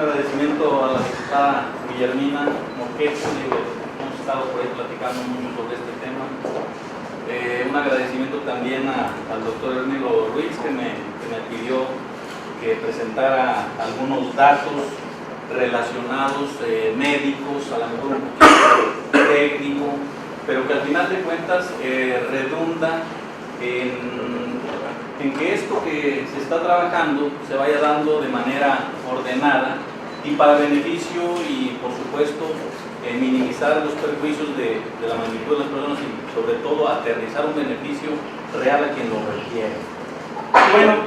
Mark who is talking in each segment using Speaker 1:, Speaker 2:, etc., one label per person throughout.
Speaker 1: agradecimiento a la diputada Guillermina Morquete, hemos estado por ahí platicando mucho sobre este tema. Un agradecimiento también al doctor Ernilo Ruiz, que me pidió que presentara algunos datos relacionados, médicos, a lo mejor un poquito técnico, pero que al final de cuentas redunda en que esto que se está trabajando se vaya dando de manera ordenada y para beneficio y, por supuesto, minimizar los perjuicios de la magnitud de las personas y, sobre todo, aterrizar un beneficio real a quien lo requiere. Bueno,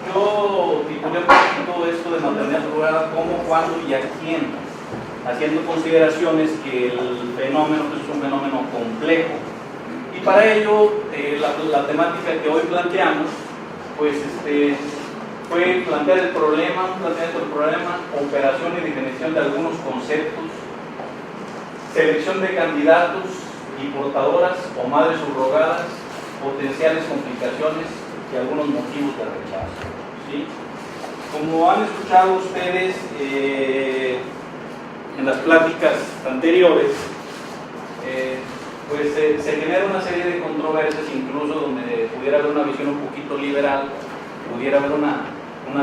Speaker 1: yo titulé un poquito esto de maternidad subrogada, cómo, cuándo y a quién, haciendo consideraciones que el fenómeno es un fenómeno complejo. Y para ello, la temática que hoy planteamos, pues fue plantear el problema, operación y definición de algunos conceptos, selección de candidatos y portadoras o madres subrogadas, potenciales complicaciones y algunos motivos de rechazo, ¿sí? Como han escuchado ustedes en las pláticas anteriores, pues se genera una serie de controversias, incluso donde pudiera haber una visión un poquito liberal, pudiera haber una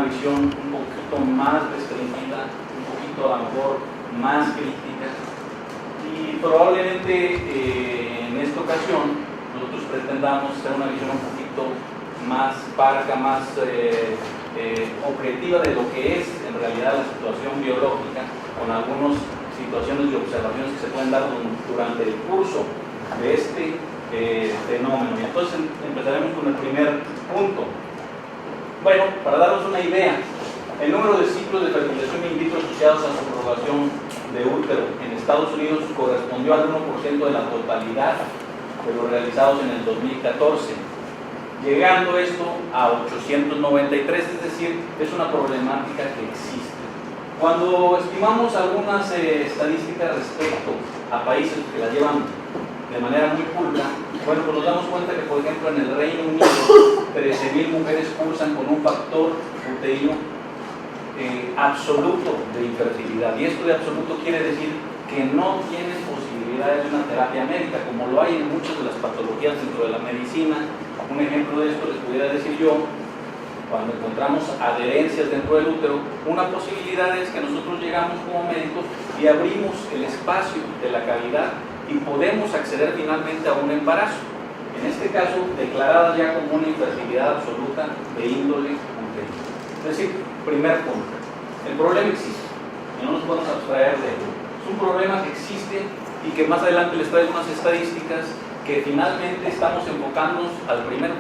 Speaker 1: visión un poquito más restringida, un poquito a lo mejor más crítica, y probablemente en esta ocasión nosotros pretendamos hacer una visión un poquito más parca, más objetiva de lo que es en realidad la situación biológica, con algunas situaciones y observaciones que se pueden dar durante el curso de este fenómeno. Y entonces empezaremos con el primer punto. Bueno, para daros una idea, el número de ciclos de fertilización in vitro asociados a subrogación de útero en Estados Unidos correspondió al 1% de la totalidad de los realizados en el 2014, llegando esto a 893, es decir, es una problemática que existe. Cuando estimamos algunas estadísticas respecto a países que la llevan de manera muy pulcra, bueno, pues nos damos cuenta que, por ejemplo, en el Reino Unido, 13.000 mujeres cursan con un factor uterino absoluto de infertilidad. Y esto de absoluto quiere decir que no tienen posibilidades de una terapia médica, como lo hay en muchas de las patologías dentro de la medicina. Un ejemplo de esto les pudiera decir yo, cuando encontramos adherencias dentro del útero, una posibilidad es que nosotros llegamos como médicos y abrimos el espacio de la cavidad y podemos acceder finalmente a un embarazo, en este caso declarada ya como una infertilidad absoluta de índole uterina. Es decir, primer punto, el problema existe y no nos podemos abstraer de ello. Es un problema que existe y que más adelante les traigo unas estadísticas que finalmente estamos enfocándonos al primer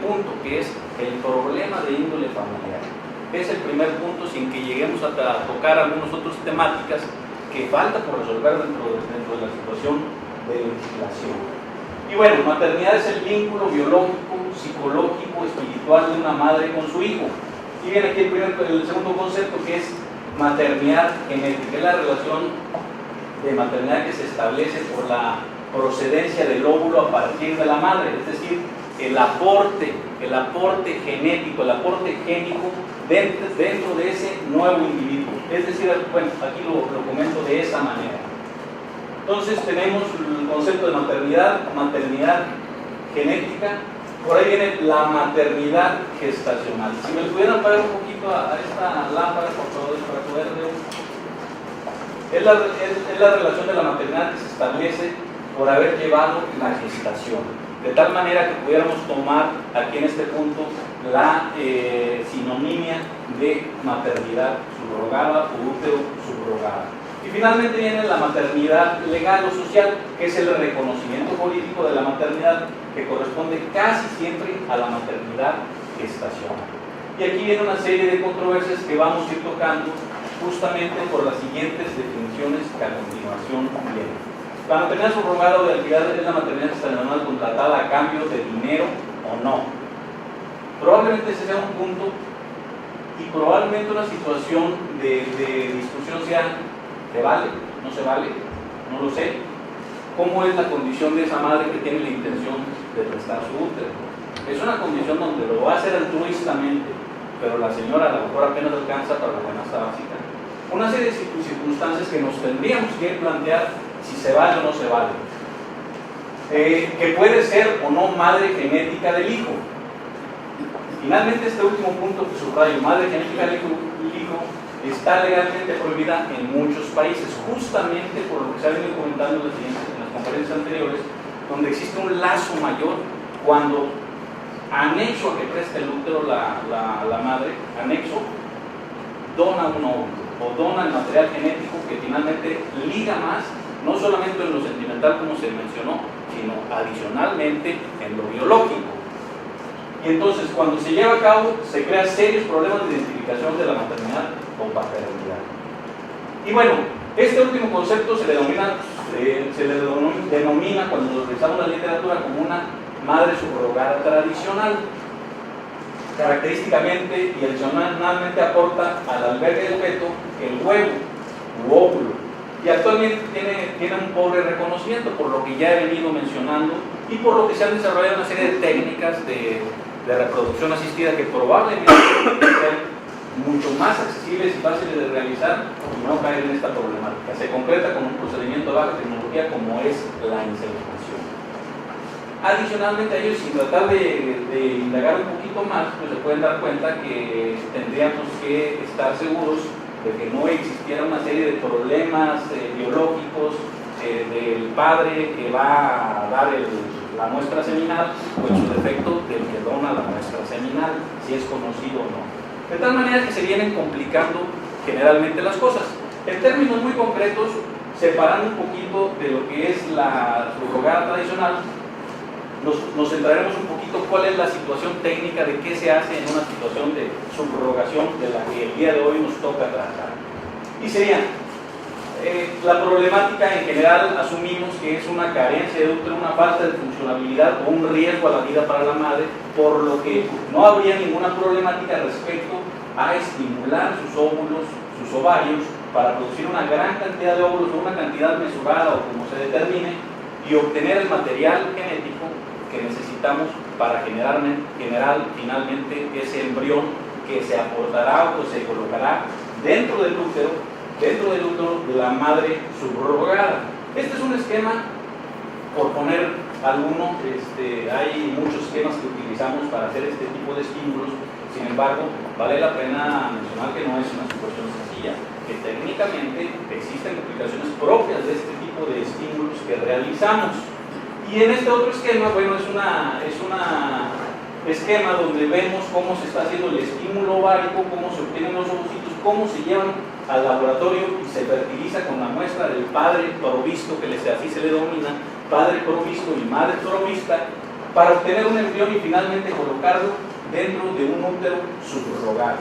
Speaker 1: punto, que es el problema de índole familiar. Es el primer punto, sin que lleguemos a tocar algunas otras temáticas que falta por resolver dentro de la situación de legislación. Y bueno, maternidad es el vínculo biológico, psicológico, espiritual de una madre con su hijo. Y viene aquí el segundo concepto, que es maternidad genética, es la relación de maternidad que se establece por la procedencia del óvulo a partir de la madre, es decir, el aporte genético, el aporte génico dentro de ese nuevo individuo. Es decir, bueno, aquí lo comento de esa manera. Entonces tenemos el concepto de maternidad genética, por ahí viene la maternidad gestacional. Si me pudieran apagar un poquito a esta lámpara, por favor, para poder ver. Es la relación de la maternidad que se establece por haber llevado la gestación, de tal manera que pudiéramos tomar aquí en este punto la sinonimia de maternidad subrogada o útero subrogada. Y finalmente viene la maternidad legal o social, que es el reconocimiento político de la maternidad, que corresponde casi siempre a la maternidad gestacional. Y aquí viene una serie de controversias que vamos a ir tocando justamente por las siguientes definiciones que a continuación vienen. La maternidad subrogada o de alquiler es la maternidad gestacional contratada a cambio de dinero o no. Probablemente ese sea un punto y probablemente una situación de discusión sea: ¿se vale? ¿No se vale? No lo sé. ¿Cómo es la condición de esa madre que tiene la intención de prestar su útero? Es una condición donde lo va a hacer altruistamente, pero la señora a lo mejor apenas alcanza para la canasta básica. Una serie de circunstancias que nos tendríamos que plantear si se vale o no se vale. Que puede ser o no madre genética del hijo. Finalmente, este último punto que subrayo, madre genética del hijo, está legalmente prohibida en muchos países, justamente por lo que se ha venido comentando en las conferencias anteriores, donde existe un lazo mayor cuando, anexo a que presta el útero la madre, anexo, dona un óvulo o dona el material genético que finalmente liga más, no solamente en lo sentimental como se mencionó, sino adicionalmente en lo biológico. Y entonces, cuando se lleva a cabo, se crean serios problemas de identificación de la maternidad o paternidad. Y bueno, este último concepto se le denomina cuando revisamos la literatura como una madre subrogada tradicional. Característicamente y adicionalmente aporta al albergue del feto el huevo u óvulo, y actualmente tiene un pobre reconocimiento por lo que ya he venido mencionando y por lo que se han desarrollado una serie de técnicas de reproducción asistida que probablemente sean mucho más accesibles y fáciles de realizar y no caer en esta problemática. Se concreta con un procedimiento de baja tecnología como es la inseminación. Adicionalmente a ello, sin tratar de indagar un poquito más, pues se pueden dar cuenta que tendríamos que estar seguros de que no existiera una serie de problemas biológicos del padre que va a dar la muestra seminal o en su defecto del que dona la muestra seminal, si es conocido o no. De tal manera que se vienen complicando generalmente las cosas. En términos muy concretos, separando un poquito de lo que es la subrogada tradicional, nos centraremos un poquito cuál es la situación técnica de qué se hace en una situación de subrogación de la que el día de hoy nos toca tratar. Y sería, la problemática en general asumimos que es una carencia de útero, una falta de funcionabilidad o un riesgo a la vida para la madre, por lo que no habría ninguna problemática respecto a estimular sus óvulos, sus ovarios, para producir una gran cantidad de óvulos o una cantidad mesurada o como se determine, y obtener el material genético que necesitamos para generar finalmente ese embrión que se aportará o se colocará dentro del útero de la madre subrogada. Este es un esquema, por poner alguno, hay muchos esquemas que utilizamos para hacer este tipo de estímulos. Sin embargo, vale la pena mencionar que no es una situación sencilla, que técnicamente existen aplicaciones propias de este tipo de estímulos que realizamos. Y en este otro esquema, bueno, es un esquema donde vemos cómo se está haciendo el estímulo ovárico, cómo se obtienen los ovocitos, cómo se llevan al laboratorio y se fertiliza con la muestra del padre provisto, que así se le denomina, padre provisto y madre provista, para obtener un embrión y finalmente colocarlo dentro de un útero subrogado.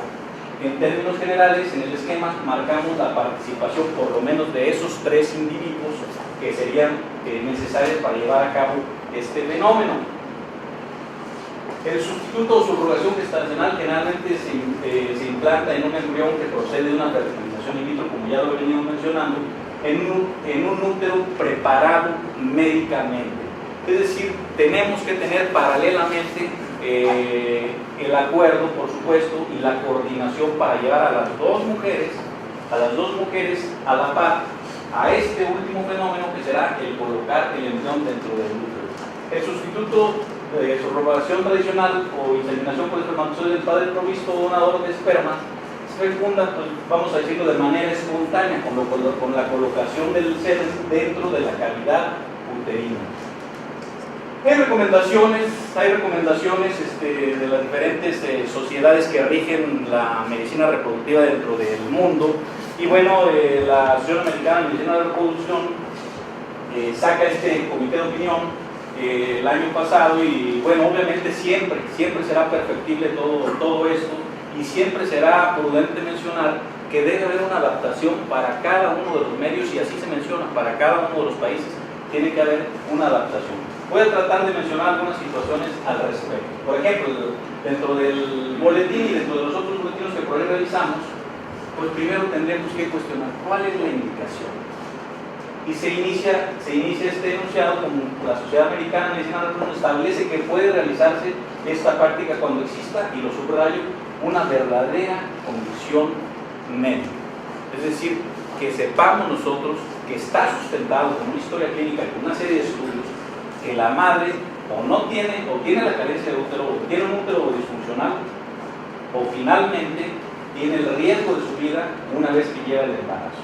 Speaker 1: En términos generales, en el esquema marcamos la participación por lo menos de esos 3 individuos que serían necesarios para llevar a cabo este fenómeno. El sustituto o subrogación gestacional generalmente se implanta en un embrión que procede de una fertilización in vitro, como ya lo he venido mencionando, en un útero preparado médicamente. Es decir, tenemos que tener paralelamente el acuerdo, por supuesto, y la coordinación para llevar a las dos mujeres a la par a este último fenómeno, que será el colocar el embrión dentro del útero. El sustituto de subrogación tradicional o inseminación por espermatozoide del padre provisto o donador de esperma se fecunda, pues, vamos a decirlo, de manera espontánea, con la colocación del semen dentro de la cavidad uterina. Hay recomendaciones de las diferentes sociedades que rigen la medicina reproductiva dentro del mundo. Y bueno, la Asociación Americana de Medicina de Reproducción saca este comité de opinión el año pasado, y bueno, obviamente siempre será perfectible todo esto, y siempre será prudente mencionar que debe haber una adaptación para cada uno de los medios, y así se menciona, para cada uno de los países tiene que haber una adaptación. Voy a tratar de mencionar algunas situaciones al respecto. Por ejemplo, dentro del boletín y dentro de los otros boletinos que por ahí realizamos, pues primero tendremos que cuestionar cuál es la indicación. Y se inicia este enunciado como la Sociedad Americana de Medicina de Reproducción establece que puede realizarse esta práctica cuando exista, y lo subrayo, una verdadera condición médica. Es decir, que sepamos nosotros que está sustentado con una historia clínica, con una serie de estudios, que la madre o no tiene, o tiene la carencia de útero, o tiene un útero disfuncional, o finalmente tiene el riesgo de su vida una vez que llega el embarazo.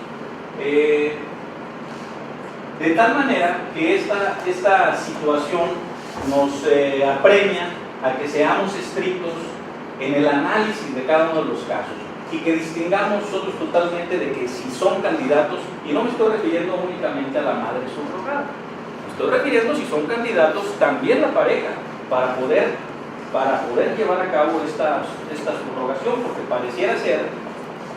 Speaker 1: De tal manera que esta situación nos apremia a que seamos estrictos en el análisis de cada uno de los casos y que distingamos nosotros totalmente de que si son candidatos, y no me estoy refiriendo únicamente a la madre subrogada, me estoy refiriendo si son candidatos también la pareja para poder llevar a cabo esta subrogación, porque pareciera ser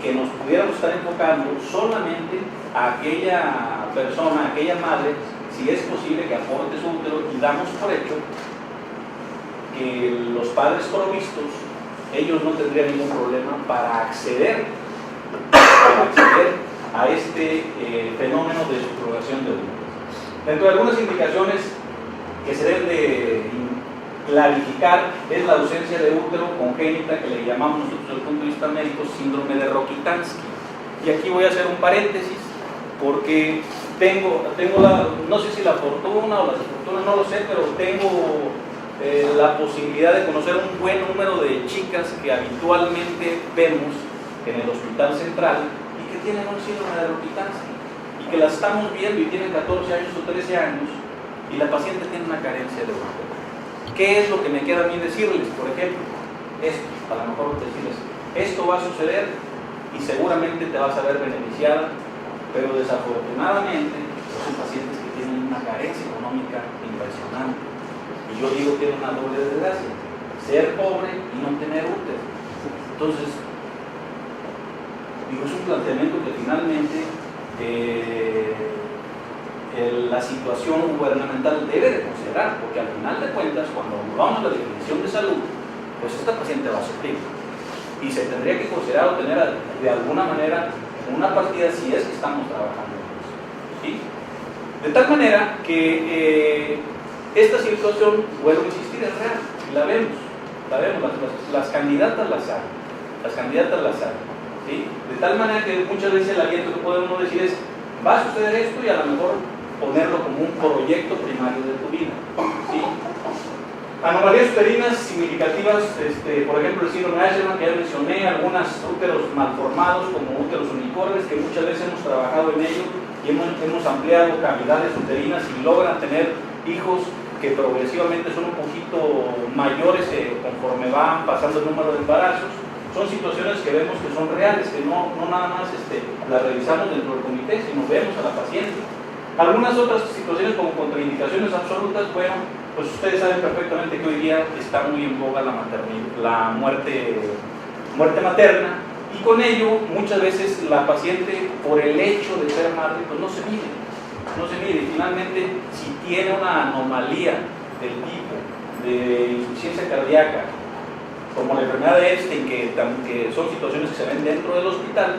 Speaker 1: que nos pudiéramos estar enfocando solamente a aquella persona, a aquella madre, si es posible que aporte su útero, y damos por hecho que los padres provistos, ellos no tendrían ningún problema para acceder a este fenómeno de subrogación de útero. Dentro de algunas indicaciones que se deben de clarificar es la ausencia de útero congénita, que le llamamos nosotros desde el punto de vista médico síndrome de Rokitansky. Y aquí voy a hacer un paréntesis porque tengo no sé si la fortuna o la desfortuna, no lo sé, pero tengo la posibilidad de conocer un buen número de chicas que habitualmente vemos en el hospital central y que tienen un síndrome de Rokitansky y que las estamos viendo y tienen 14 años o 13 años y la paciente tiene una carencia de útero. ¿Qué es lo que me queda a mí decirles? Por ejemplo, esto, a lo mejor decirles, esto va a suceder y seguramente te vas a ver beneficiada, pero desafortunadamente son pacientes que tienen una carencia económica impresionante. Y yo digo que es una doble desgracia, ser pobre y no tener útero. Entonces, digo, es un planteamiento que finalmente la situación gubernamental debe de considerar, porque al final de cuentas, cuando vamos a la definición de salud, pues esta paciente va a sufrir y se tendría que considerar obtener de alguna manera una partida si es que estamos trabajando en eso, ¿sí? De tal manera que esta situación, vuelvo a insistir, es real y la vemos, las candidatas las hay, ¿sí? De tal manera que muchas veces el aliento que podemos decir es, va a suceder esto, y a lo mejor ponerlo como un proyecto primario de tu vida, ¿sí? Anomalías uterinas significativas, por ejemplo el síndrome de Asherman, que ya mencioné, algunos úteros malformados como úteros unicornes, que muchas veces hemos trabajado en ello y hemos ampliado cavidades uterinas y logran tener hijos que progresivamente son un poquito mayores conforme van pasando el número de embarazos. Son situaciones que vemos que son reales, que no nada más las revisamos dentro del comité, sino vemos a la paciente. Algunas otras situaciones como contraindicaciones absolutas, bueno, pues ustedes saben perfectamente que hoy día está muy en boga la muerte materna, y con ello muchas veces la paciente, por el hecho de ser madre, pues no se mide, y finalmente si tiene una anomalía del tipo de insuficiencia cardíaca, como la enfermedad de Epstein, que son situaciones que se ven dentro del hospital,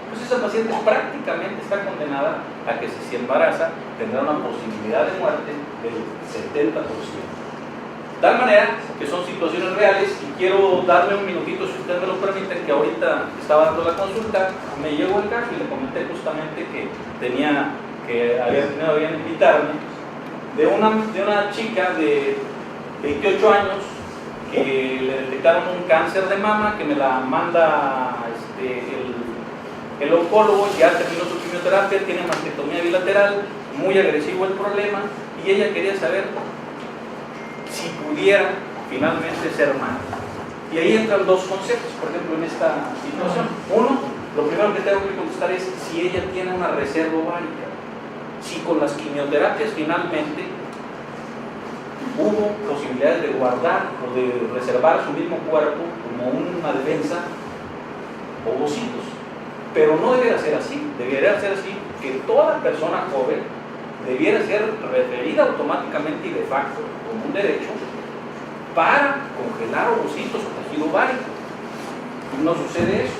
Speaker 1: pues esa paciente prácticamente está condenada a que si se embaraza tendrá una posibilidad de muerte del 70%. De tal manera que son situaciones reales, y quiero darle un minutito, si ustedes me lo permiten, que ahorita estaba dando la consulta, me llegó el caso y le comenté justamente que había tenido bien invitarme, de una chica de 28 años que le detectaron un cáncer de mama, que me la manda el oncólogo, ya terminó su quimioterapia, tiene mastectomía bilateral, muy agresivo el problema, y ella quería saber si pudiera finalmente ser madre. Y ahí entran dos conceptos, por ejemplo, en esta situación. Uno, lo primero que tengo que contestar es si ella tiene una reserva ovárica, si con las quimioterapias finalmente hubo posibilidades de guardar o de reservar su mismo cuerpo como una defensa ovocitos. Pero no debería ser así, debería ser así que toda persona joven debiera ser referida automáticamente y de facto como un derecho para congelar ovocitos o tejido ovárico. Y no sucede eso,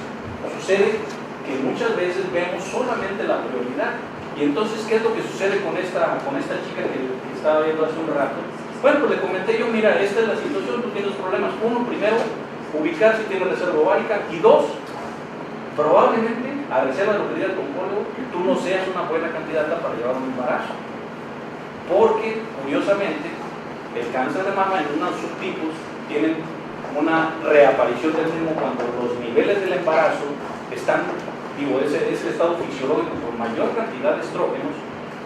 Speaker 1: sucede que muchas veces vemos solamente la prioridad. Y entonces, ¿qué es lo que sucede con esta chica que estaba viendo hace un rato? Bueno, pues le comenté yo, mira, esta es la situación, tú tienes problemas. Uno, primero, ubicar si tiene reserva ovárica, y dos, probablemente, a reserva de lo que diga tu oncólogo, tú no seas una buena candidata para llevar un embarazo. Porque, curiosamente, el cáncer de mama en unos subtipos tienen una reaparición del mismo cuando los niveles del embarazo están, es el estado fisiológico con mayor cantidad de estrógenos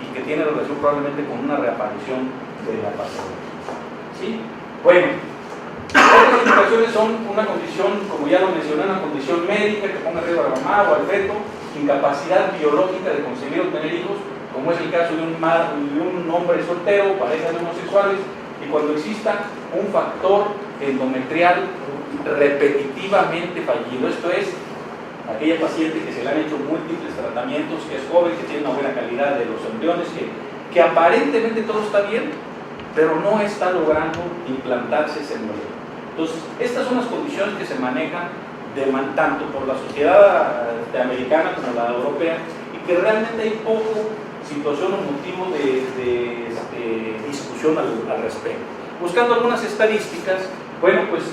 Speaker 1: y que tiene relación probablemente con una reaparición de la patología. ¿Sí? Bueno, otras indicaciones son una condición, como ya lo mencioné, una condición médica que ponga riesgo a la mamá o al feto, incapacidad biológica de conseguir o tener hijos, como es el caso de un hombre soltero, parejas homosexuales, y cuando exista un factor endometrial repetitivamente fallido, esto es, aquella paciente que se le han hecho múltiples tratamientos, que es joven, que tiene una buena calidad de los embriones, que aparentemente todo está bien, pero no está logrando implantarse ese embrión. Entonces, estas son las condiciones que se manejan tanto por la sociedad americana como la europea, y que realmente hay poco situación o motivo de discusión al respecto. Buscando algunas estadísticas, bueno, pues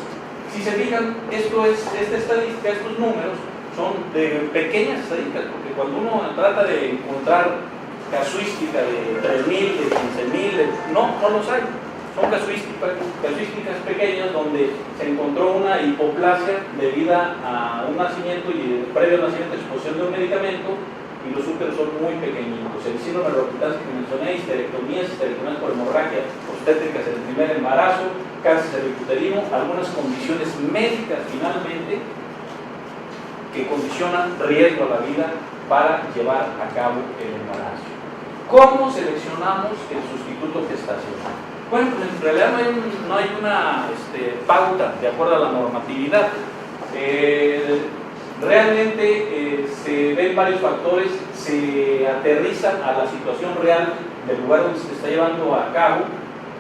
Speaker 1: si se fijan, esta estadística, estos números son de pequeñas estadísticas, porque cuando uno trata de encontrar casuística de 3.000, de 15.000, no los hay. Son casuísticas pequeñas donde se encontró una hipoplasia debida a un nacimiento y previo al nacimiento exposición de un medicamento, y los úteros son muy pequeñitos. El síndrome de Rokitansky que mencioné, histerectomías por hemorragia obstétricas en el primer embarazo, cáncer cervicuterino, algunas condiciones médicas finalmente que condicionan riesgo a la vida para llevar a cabo el embarazo. ¿Cómo seleccionamos el sustituto gestacional? Bueno, pues en realidad no hay una pauta de acuerdo a la normatividad. Realmente se ven varios factores, se aterrizan a la situación real del lugar donde se está llevando a cabo,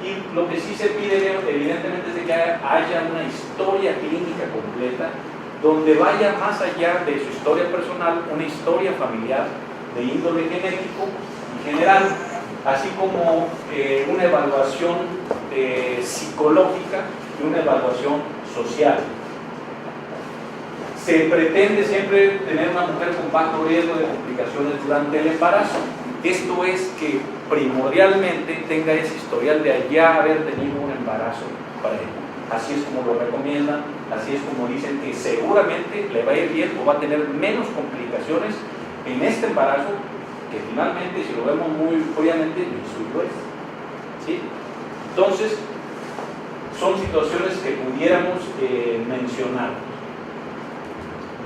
Speaker 1: y lo que sí se pide evidentemente es de que haya una historia clínica completa donde vaya más allá de su historia personal, una historia familiar de índole genético y general, así como una evaluación psicológica y una evaluación social. Se pretende siempre tener una mujer con bajo riesgo de complicaciones durante el embarazo. Esto es que primordialmente tenga ese historial de allá haber tenido un embarazo previo. Así es como lo recomiendan, así es como dicen que seguramente le va a ir bien o va a tener menos complicaciones en este embarazo, que finalmente, si lo vemos muy fríamente, el suyo es. ¿Sí? Entonces, son situaciones que pudiéramos mencionar.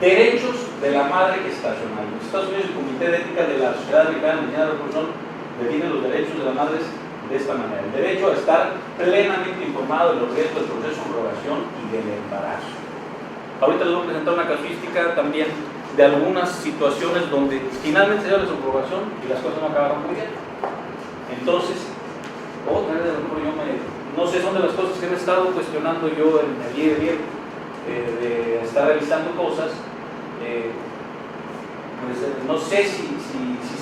Speaker 1: Derechos de la madre gestacional. En Estados Unidos, el Comité de Ética de la Sociedad Americana de Medicina de la Reproducción define los derechos de las madres de esta manera: el derecho a estar plenamente informado de los riesgos del proceso de subrogación y del embarazo. Ahorita les voy a presentar una casuística también de algunas situaciones donde finalmente se dio la subrogación y las cosas no acabaron muy bien. Entonces, otra vez, no sé, son de las cosas que me he estado cuestionando yo en el día a día, de estar revisando cosas. Pues no sé si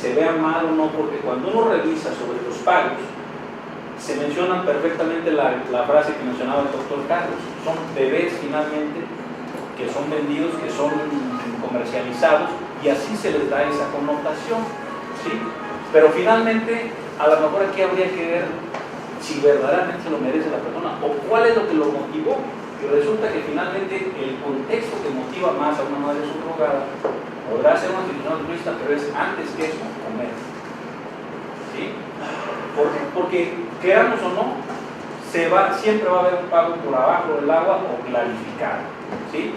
Speaker 1: se vea mal o no, porque cuando uno revisa sobre los pagos, se menciona perfectamente la frase que mencionaba el doctor Carlos: son bebés finalmente que son vendidos, que son comercializados, y así se les da esa connotación, ¿sí? Pero finalmente, a lo mejor aquí habría que ver si verdaderamente se lo merece la persona, o cuál es lo que lo motivó. Y resulta que finalmente el contexto que motiva más a una madre subrogada podrá ser una situación altruista, pero es antes que eso, comer. ¿Sí? Porque queramos o no, siempre va a haber un pago por abajo del agua o clarificado. ¿Sí?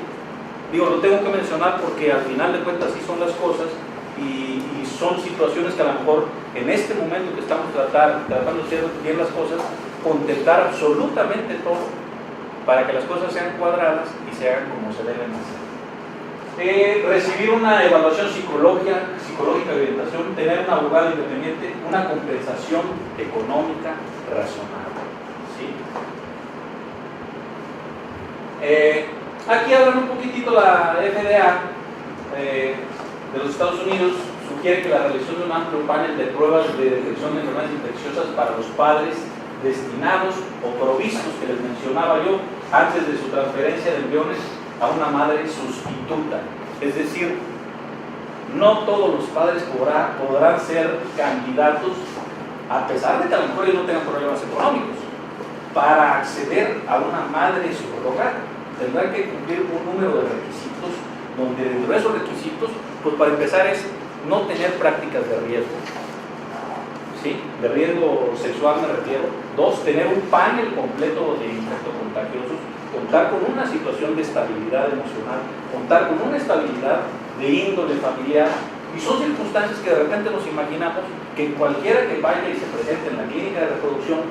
Speaker 1: Digo, lo tengo que mencionar porque al final de cuentas sí son las cosas, y son situaciones que a lo mejor en este momento que estamos tratando de hacer bien las cosas, contestar absolutamente todo para que las cosas sean cuadradas y se hagan como se deben hacer. Recibir una evaluación psicológica de orientación, tener un abogado independiente, una compensación económica razonable. ¿Sí? Aquí hablan un poquitito la FDA de los Estados Unidos, sugiere que la realización de un amplio panel de pruebas de detección de enfermedades infecciosas para los padres destinados o provistos, que les mencionaba yo, antes de su transferencia de embriones a una madre sustituta. Es decir, no todos los padres podrán ser candidatos, a pesar de que a lo mejor ellos no tengan problemas económicos, para acceder a una madre subrogada. Tendrán que cumplir un número de requisitos, donde dentro de esos requisitos, pues para empezar es no tener prácticas de riesgo, ¿sí? De riesgo sexual me refiero. 2, tener un panel completo de infectocontagiosos, contar con una situación de estabilidad emocional, contar con una estabilidad de índole familiar, y son circunstancias que de repente nos imaginamos que cualquiera que vaya y se presente en la clínica de reproducción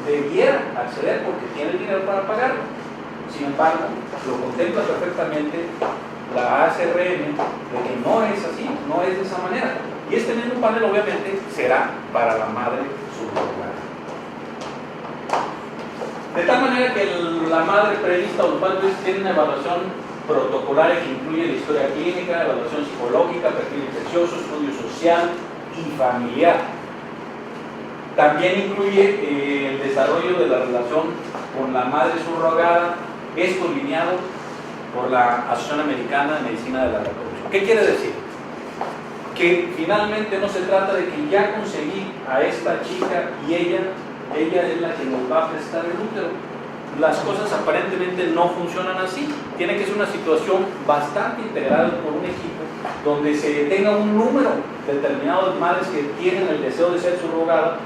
Speaker 1: debiera acceder porque tiene el dinero para pagarlo. Sin embargo, lo contempla perfectamente la ACRM de que no es así, no es de esa manera. Y este mismo panel obviamente será para la madre subrogada. De tal manera que la madre prevista o los padres tienen una evaluación protocolaria que incluye la historia clínica, evaluación psicológica, perfil infeccioso, estudio social y familiar. También incluye el desarrollo de la relación con la madre subrogada, esto lineado por la Asociación Americana de Medicina de la Reproducción. ¿Qué quiere decir? Que finalmente no se trata de que ya conseguí a esta chica y ella es la que nos va a prestar el útero. Las cosas aparentemente no funcionan así. Tiene que ser una situación bastante integrada por un equipo donde se tenga un número determinado de madres que tienen el deseo de ser subrogada,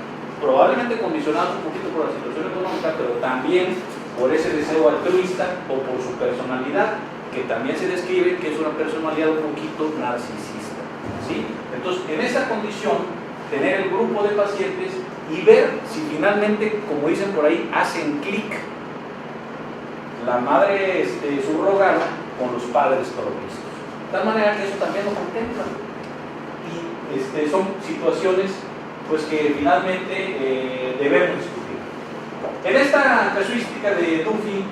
Speaker 1: probablemente condicionado un poquito por la situación económica, pero también por ese deseo altruista o por su personalidad, que también se describe que es una personalidad un poquito narcisista, ¿sí? Entonces, en esa condición, tener el grupo de pacientes y ver si finalmente, como dicen por ahí, hacen clic la madre subrogada con los padres provistos. De tal manera que eso también lo contempla. Y son situaciones pues, que finalmente debemos discutir. En esta casuística de Duffy,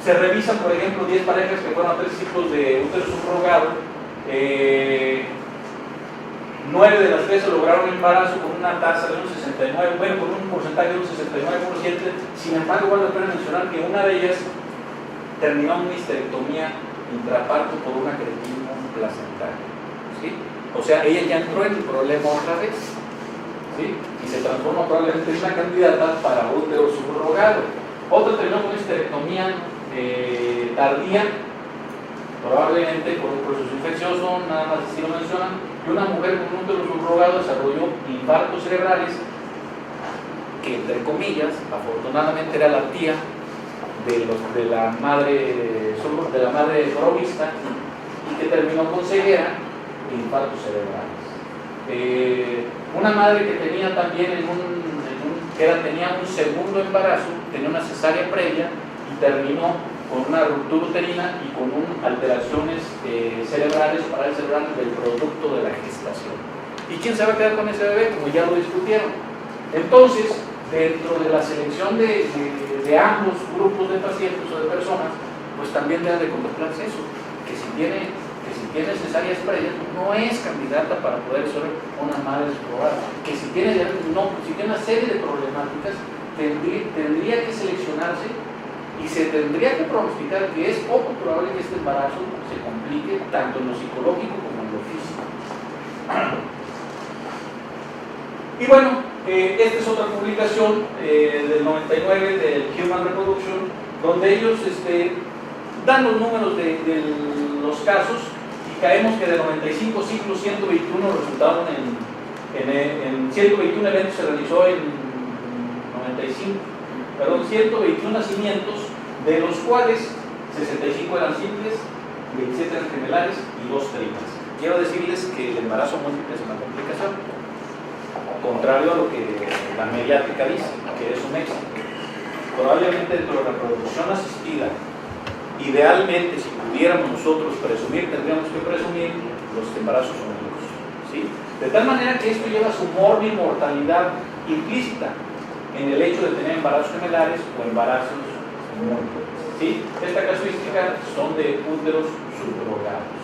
Speaker 1: se revisan, por ejemplo, 10 parejas que fueron a 3 ciclos de útero subrogado. 9 de las 13 lograron embarazo con una tasa de un 69%, bueno, con un porcentaje de un 69%. Sin embargo, vale la pena mencionar que una de ellas terminó en una histerectomía intraparto por un acretismo placentario, ¿sí? O sea, ella ya entró en el problema otra vez, ¿sí? Y se transforma probablemente en una candidata para útero subrogado. Otra terminó con una histerectomía tardía, probablemente por un proceso infeccioso, nada más así lo mencionan, y una mujer con un útero subrogado desarrolló infartos cerebrales, que entre comillas, afortunadamente era la tía de la madre provista, y que terminó con ceguera e infartos cerebrales. Una madre que tenía también tenía un segundo embarazo, tenía una cesárea previa y terminó con una ruptura uterina y con alteraciones cerebrales, parálisis cerebral del producto de la gestación. ¿Y quién se va a quedar con ese bebé? Como ya lo discutieron. Entonces, dentro de la selección de ambos grupos de pacientes o de personas, pues también debe de contemplarse eso, que si tiene cesáreas previas, no es candidata para poder ser una madre subrogada, que si tiene una serie de problemáticas, tendría que seleccionarse y se tendría que pronosticar que es poco probable que este embarazo se complique tanto en lo psicológico como en lo físico. Y bueno, esta es otra publicación del 99 del Human Reproduction, donde ellos dan los números de los casos, y caemos que de 95 ciclos, 121 resultaron en 121 eventos se realizó en 121 nacimientos, de los cuales 65 eran simples, 27 eran gemelares y 2 triples. Quiero decirles que el embarazo múltiple es una complicación, contrario a lo que la mediática dice, que es un éxito. Probablemente dentro de la reproducción asistida, idealmente, si pudiéramos nosotros presumir, tendríamos que presumir los embarazos únicos, ¿sí? De tal manera que esto lleva su mortalidad implícita en el hecho de tener embarazos gemelares o embarazos múltiples, ¿sí? Esta casuística son de úteros subrogados.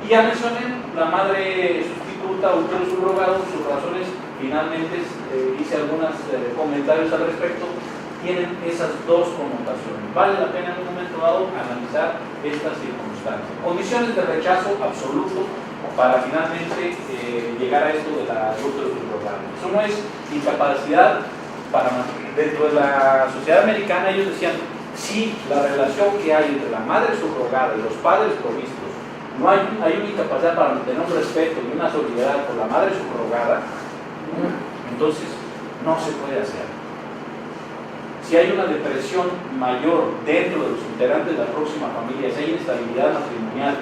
Speaker 1: Y ya mencioné la madre sustituta, útero subrogado, sus razones, finalmente hice algunos comentarios al respecto, tienen esas dos connotaciones. Vale la pena en un momento continuado analizar estas circunstancias. Condiciones de rechazo absoluto para finalmente llegar a esto de la útero subrogado. Eso no es incapacidad dentro de la sociedad americana. Ellos decían, si la relación que hay entre la madre subrogada y los padres provistos, no hay una incapacidad para mantener un respeto y una solidaridad por la madre subrogada, entonces no se puede hacer. Si hay una depresión mayor dentro de los integrantes de la próxima familia, si hay inestabilidad matrimonial,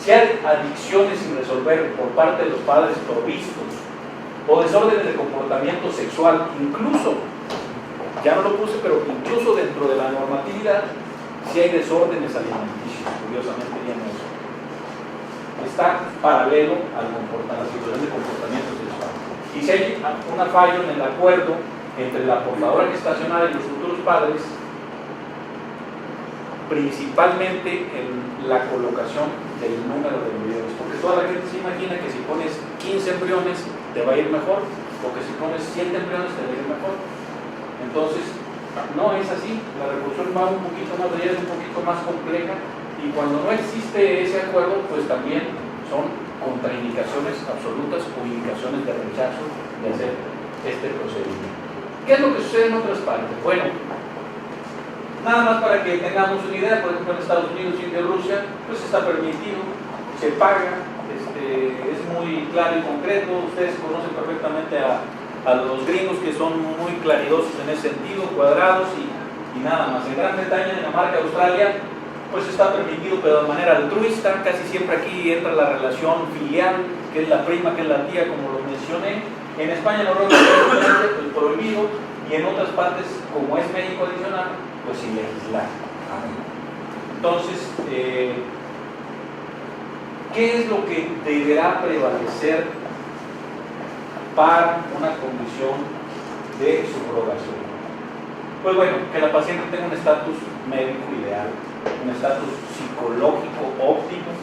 Speaker 1: si hay adicciones sin resolver por parte de los padres provistos, o desórdenes de comportamiento sexual, incluso, ya no lo puse, pero incluso dentro de la normatividad, si hay desórdenes alimenticios, curiosamente ya no eso. Está paralelo a la situación de comportamiento sexual. Y si hay una fallo en el acuerdo entre la portadora gestacional y los futuros padres, principalmente en la colocación del número de embriones, porque toda la gente se imagina que si pones 15 embriones te va a ir mejor, o que si pones 7 embriones te va a ir mejor. Entonces, no es así. La reproducción va un poquito más allá, es un poquito más compleja, y cuando no existe ese acuerdo, pues también son contraindicaciones absolutas o indicaciones de rechazo de hacer este procedimiento. ¿Qué es lo que sucede en otras partes? Bueno, nada más para que tengamos una idea, por ejemplo en Estados Unidos y en Rusia, pues está permitido, se paga, es muy claro y concreto. Ustedes conocen perfectamente a los gringos, que son muy claridosos en ese sentido, cuadrados y nada más. En Gran Bretaña, Dinamarca, Australia, pues está permitido, pero de manera altruista. Casi siempre aquí entra la relación filial, que es la prima, que es la tía, como lo mencioné. En España, Noruega, pues prohibido, y en otras partes, como es México adicional, pues sin legislar. Entonces, ¿qué es lo que deberá prevalecer para una condición de subrogación? Pues bueno, que la paciente tenga un estatus médico ideal, un estatus psicológico óptimo,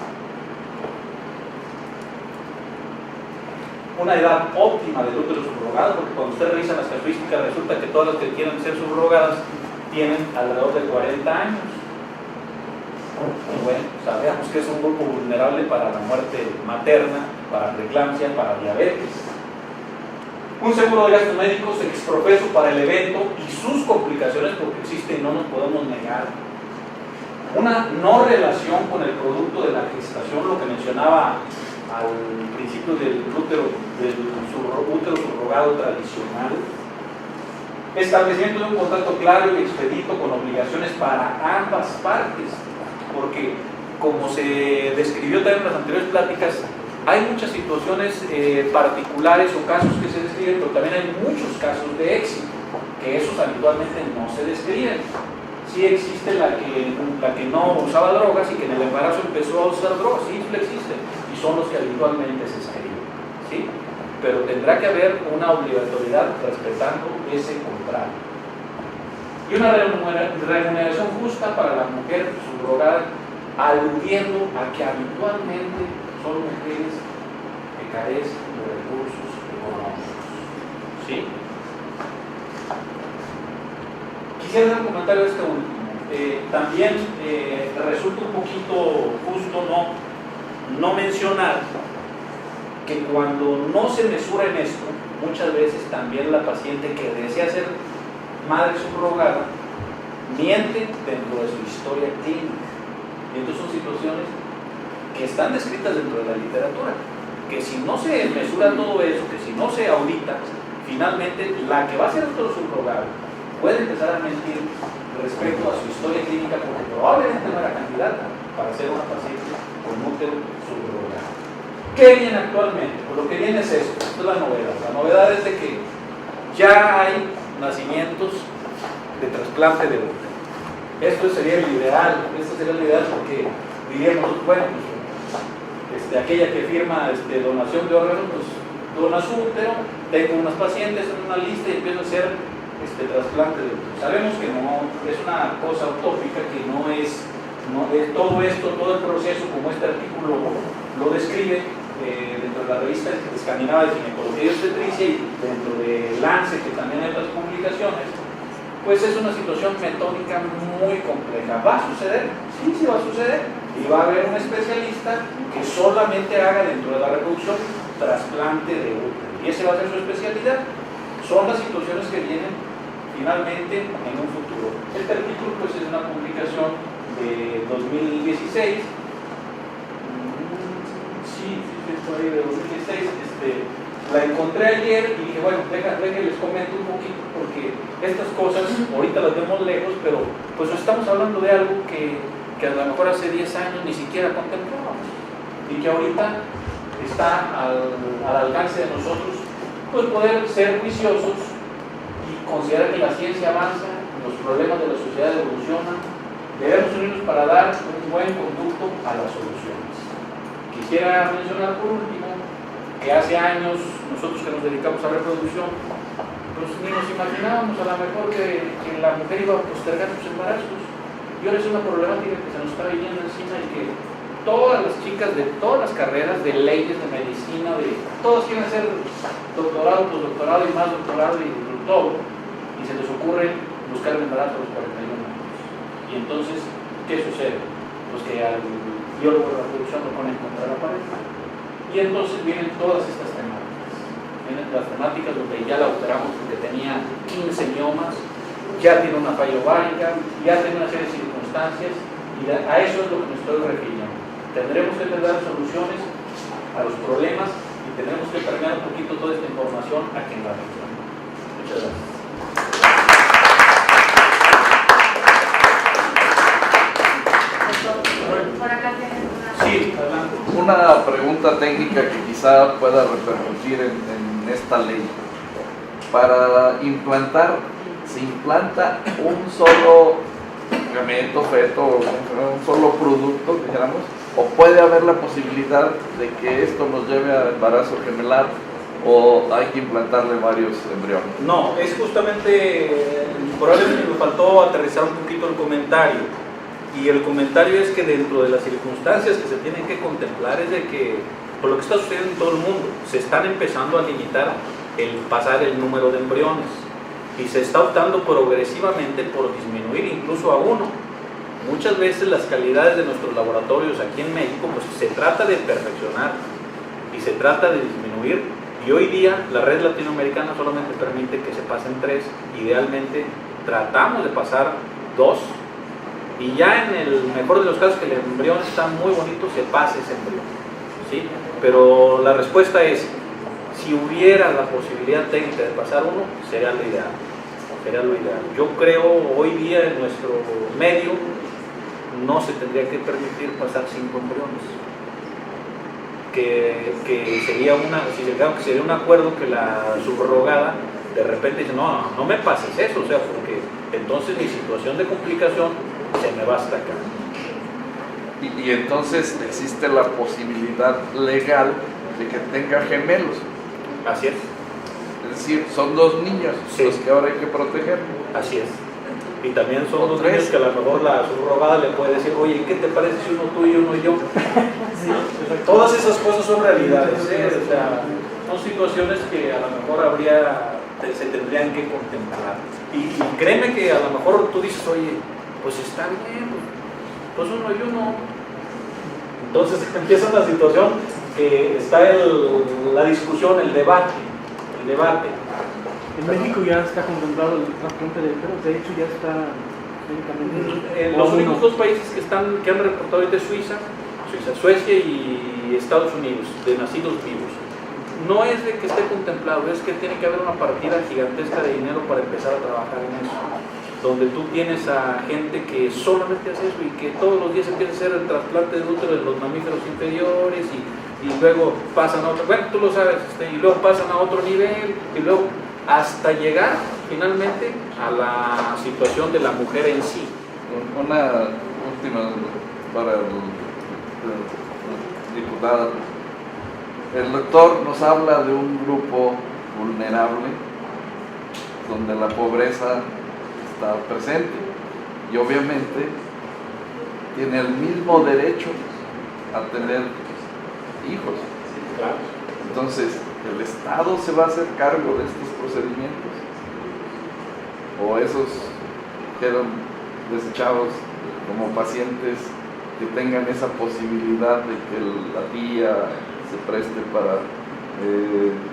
Speaker 1: una edad óptima del útero subrogado, porque cuando usted revisa las casuísticas resulta que todas las que quieren ser subrogadas tienen alrededor de 40 años. Y bueno, sabemos que es un grupo vulnerable para la muerte materna, para preeclampsia, para diabetes. Un seguro de gastos médicos exprofeso para el evento y sus complicaciones, porque existen y no nos podemos negar. Una no relación con el producto de la gestación, lo que mencionaba al principio del útero subrogado tradicional. Establecimiento de un contrato claro y expedito con obligaciones para ambas partes, porque como se describió también en las anteriores pláticas, hay muchas situaciones particulares o casos que se describen, pero también hay muchos casos de éxito, que esos habitualmente no se describen. Sí existe la que no usaba drogas y que en el embarazo empezó a usar drogas, sí existe, y son los que habitualmente se escriben, ¿sí? Pero tendrá que haber una obligatoriedad respetando ese contrato. Y una remuneración justa para la mujer subrogada, aludiendo a que habitualmente son mujeres que carecen de recursos económicos, ¿sí? Quisiera hacer un comentario de este último. También resulta un poquito justo no mencionar que cuando no se mesura en esto, muchas veces también la paciente que desea ser madre subrogada miente dentro de su historia clínica. Y entonces son situaciones que están descritas dentro de la literatura, que si no se mesura todo eso, que si no se audita, finalmente la que va a ser útero subrogado puede empezar a mentir respecto a su historia clínica, porque probablemente no era candidata para ser una paciente con útero subrogado. ¿Qué viene actualmente? Pues lo que viene es esto, esta es la novedad. La novedad es de que ya hay nacimientos de trasplante de útero. Esto sería el ideal, porque diríamos, bueno, pues, aquella que firma donación de órganos, pues dona su útero, tengo unas pacientes en una lista y empiezo a hacer trasplante de útero. Sabemos que no es una cosa utópica, que no es todo esto, todo el proceso, como este artículo lo describe dentro de la revista escandinava de ginecología y obstetricia y dentro de Lancet, que también hay otras publicaciones, pues es una situación metódica muy compleja. ¿Va a suceder? Sí, sí va a suceder. Y va a haber un especialista que solamente haga dentro de la reproducción trasplante de útero. Y ese va a ser su especialidad. Son las situaciones que vienen finalmente en un futuro. Este artículo pues es una publicación de 2016. Sí, fue ahí de 2016. La encontré ayer y dije, bueno, déjenme les comento un poquito, porque estas cosas ahorita las vemos lejos, pero pues estamos hablando de algo que a lo mejor hace 10 años ni siquiera contemplábamos y que ahorita está al alcance de nosotros, pues poder ser juiciosos y considerar que la ciencia avanza, los problemas de la sociedad evolucionan, debemos unirnos para dar un buen conducto a las soluciones. Quisiera mencionar por último que hace años nosotros que nos dedicamos a reproducción, pues ni nos imaginábamos a lo mejor que la mujer iba a postergar sus embarazos. Y ahora es una problemática que se nos está viniendo encima y que todas las chicas de todas las carreras, de leyes, de medicina, todos quieren hacer doctorado, postdoctorado y más doctorado y todo. Y se les ocurre buscar el embarazo a los 41 años. Y entonces, ¿qué sucede? Pues que al biólogo de la reproducción lo ponen contra la pared. Y entonces vienen todas estas temáticas. Vienen las temáticas donde ya la operamos porque tenía 15 miomas, ya tiene una falla ovárica, ya tiene una serie de circunstancias, y a eso es lo que me estoy refiriendo. Tendremos que dar soluciones a los problemas y tendremos que permear un poquito toda esta información a quien la resuelva. Muchas gracias. Sí, adelante.
Speaker 2: Una pregunta técnica que quizá pueda repercutir en esta ley. Para implantar, ¿se implanta un solo gameto, feto, un solo producto, dijéramos? ¿O puede haber la posibilidad de que esto nos lleve a embarazo gemelar o hay que implantarle varios embriones?
Speaker 1: No, es justamente, probablemente me faltó aterrizar un poquito el comentario. Y el comentario es que dentro de las circunstancias que se tienen que contemplar es de que, por lo que está sucediendo en todo el mundo, se están empezando a limitar el pasar el número de embriones y se está optando progresivamente por disminuir incluso a uno. Muchas veces las calidades de nuestros laboratorios aquí en México pues se trata de perfeccionar y se trata de disminuir, y hoy día la red latinoamericana solamente permite que se pasen 3, idealmente tratamos de pasar 2, y ya en el mejor de los casos que el embrión está muy bonito se pase ese embrión, ¿sí? Pero la respuesta es, si hubiera la posibilidad técnica de pasar uno, sería lo ideal. Sería lo ideal. Yo creo hoy día en nuestro medio no se tendría que permitir pasar 5 embriones. Que sería sería un acuerdo que la subrogada de repente dice, no me pases eso, o sea, porque entonces mi situación de complicación se me va hasta acá.
Speaker 2: Y entonces existe la posibilidad legal de que tenga gemelos.
Speaker 1: Así es.
Speaker 2: Es decir, son 2 niños los que ahora hay que proteger.
Speaker 1: Así es. Y también son 2 niños que a lo mejor la subrogada le puede decir, oye, ¿qué te parece si uno tú y uno yo? Sí. Todas esas cosas son realidades, o sea, son situaciones que a lo mejor se tendrían que contemplar. Y créeme que a lo mejor tú dices, oye, pues está bien, pues uno y uno. Entonces empieza una situación que está la discusión, el debate.
Speaker 3: En México ya está contemplado el trasplante de útero, de hecho ya está técnicamente.
Speaker 1: Los únicos 2 países que han reportado ahorita es Suecia y Estados Unidos, de nacidos vivos. No es de que esté contemplado, es que tiene que haber una partida gigantesca de dinero para empezar a trabajar en eso, donde tú tienes a gente que solamente hace eso y que todos los días empieza a hacer el trasplante de útero de los mamíferos inferiores y luego pasan a otro, bueno, tú lo sabes, y luego pasan a otro nivel y luego hasta llegar finalmente a la situación de la mujer en sí.
Speaker 2: Una última para el diputada. El doctor nos habla de un grupo vulnerable donde la pobreza está presente y obviamente tiene el mismo derecho a tener hijos.
Speaker 1: Claro.
Speaker 2: Entonces, ¿el Estado se va a hacer cargo de estos procedimientos? ¿O esos quedan desechados como pacientes que tengan esa posibilidad de que la tía se preste para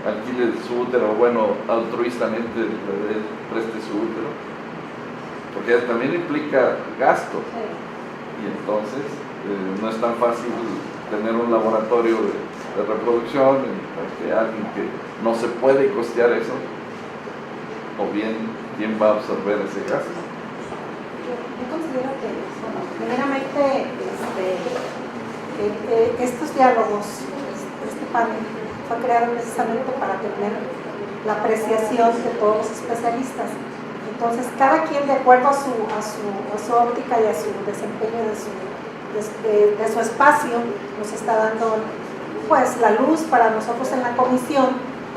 Speaker 2: alquile su útero, bueno, altruistamente le preste su útero, porque también implica gasto, y entonces no es tan fácil tener un laboratorio de reproducción para que alguien que no se puede costear eso, o bien quién va a absorber ese gasto.
Speaker 4: Yo considero que, bueno, primeramente, estos diálogos, este panel, fue creado precisamente para tener la apreciación de todos los especialistas. Entonces, cada quien, de acuerdo a su óptica y a su desempeño de su espacio, nos está dando pues la luz para nosotros en la comisión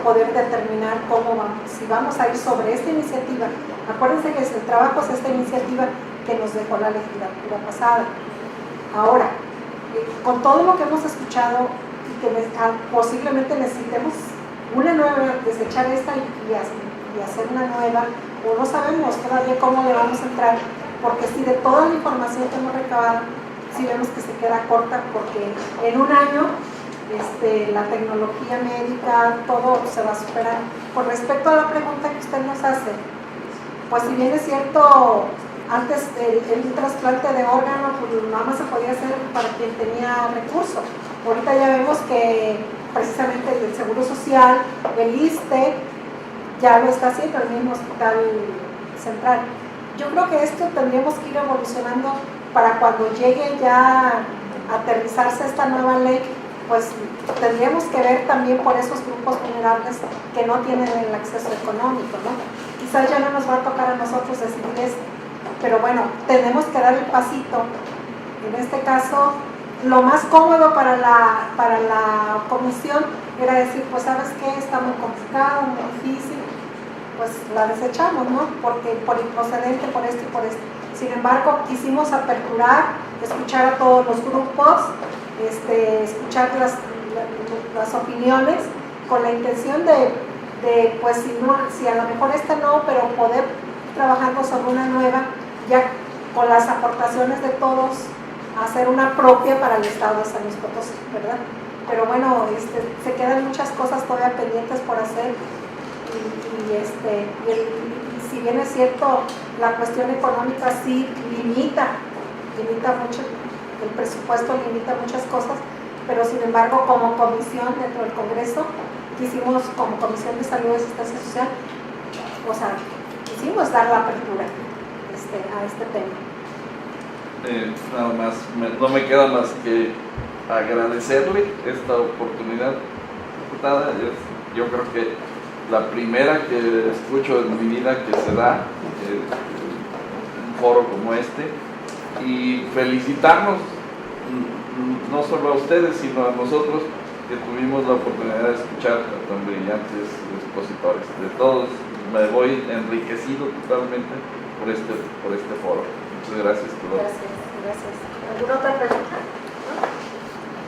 Speaker 4: poder determinar cómo vamos, si vamos a ir sobre esta iniciativa. Acuérdense que el trabajo es esta iniciativa que nos dejó la legislatura pasada. Ahora, con todo lo que hemos escuchado y que posiblemente necesitemos una nueva, desechar esta y hacer una nueva, o no sabemos todavía cómo le vamos a entrar, porque si de toda la información que hemos recabado, sí vemos que se queda corta, porque en un año la tecnología médica, todo se va a superar. Con respecto a la pregunta que usted nos hace, pues si bien es cierto, antes el trasplante de órgano pues nada más se podía hacer para quien tenía recursos. Ahorita ya vemos que precisamente el Seguro Social, el ISSSTE, ya lo está haciendo, el mismo Hospital Central. Yo creo que esto tendríamos que ir evolucionando para cuando llegue ya a aterrizarse esta nueva ley, pues tendríamos que ver también por esos grupos vulnerables que no tienen el acceso económico, ¿no? Quizás ya no nos va a tocar a nosotros decidir esto, pero bueno, tenemos que dar el pasito. En este caso, lo más cómodo para la comisión era decir, pues sabes qué, está muy complicado, muy difícil, pues la desechamos, ¿no? Porque por improcedente, por esto y por esto. Sin embargo, quisimos aperturar, escuchar a todos los grupos, escuchar las opiniones, con la intención de pues si a lo mejor esta no, pero poder trabajando sobre una nueva, ya con las aportaciones de todos, hacer una propia para el Estado de San Luis Potosí, ¿verdad? Pero bueno, se quedan muchas cosas todavía pendientes por hacer y si bien es cierto, la cuestión económica sí limita mucho, el presupuesto limita muchas cosas, pero sin embargo como comisión dentro del Congreso, quisimos como Comisión de Salud y Asistencia Social, o sea, quisimos dar la apertura a este tema.
Speaker 2: Nada más, no me queda más que agradecerle esta oportunidad, diputada. Yo creo que la primera que escucho en mi vida que se da un foro como este, y felicitarnos no solo a ustedes sino a nosotros que tuvimos la oportunidad de escuchar a tan brillantes expositores. De todos me voy enriquecido totalmente por este foro. Muchas gracias.
Speaker 4: Gracias. ¿Alguna otra pregunta? ¿No?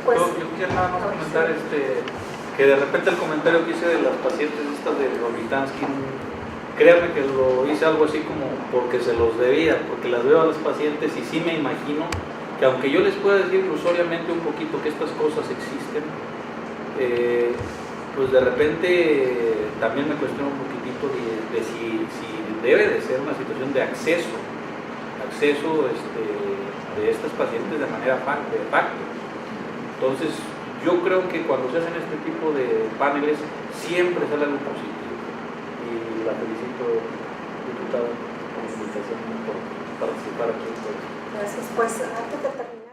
Speaker 4: Pues,
Speaker 1: yo quisiera nada más comentar que de repente el comentario que hice de las pacientes estas de Rokitansky, créanme que lo hice algo así como porque se los debía, porque las veo a las pacientes y sí me imagino que aunque yo les pueda decir ilusoriamente un poquito que estas cosas existen, pues de repente también me cuestiono un poquitito de si debe de ser una situación de acceso de estas pacientes de manera de facto. Entonces yo creo que cuando se hacen este tipo de paneles siempre sale algo positivo, y la felicito, diputada, por la invitación, por participar aquí.
Speaker 4: gracias. Pues antes de terminar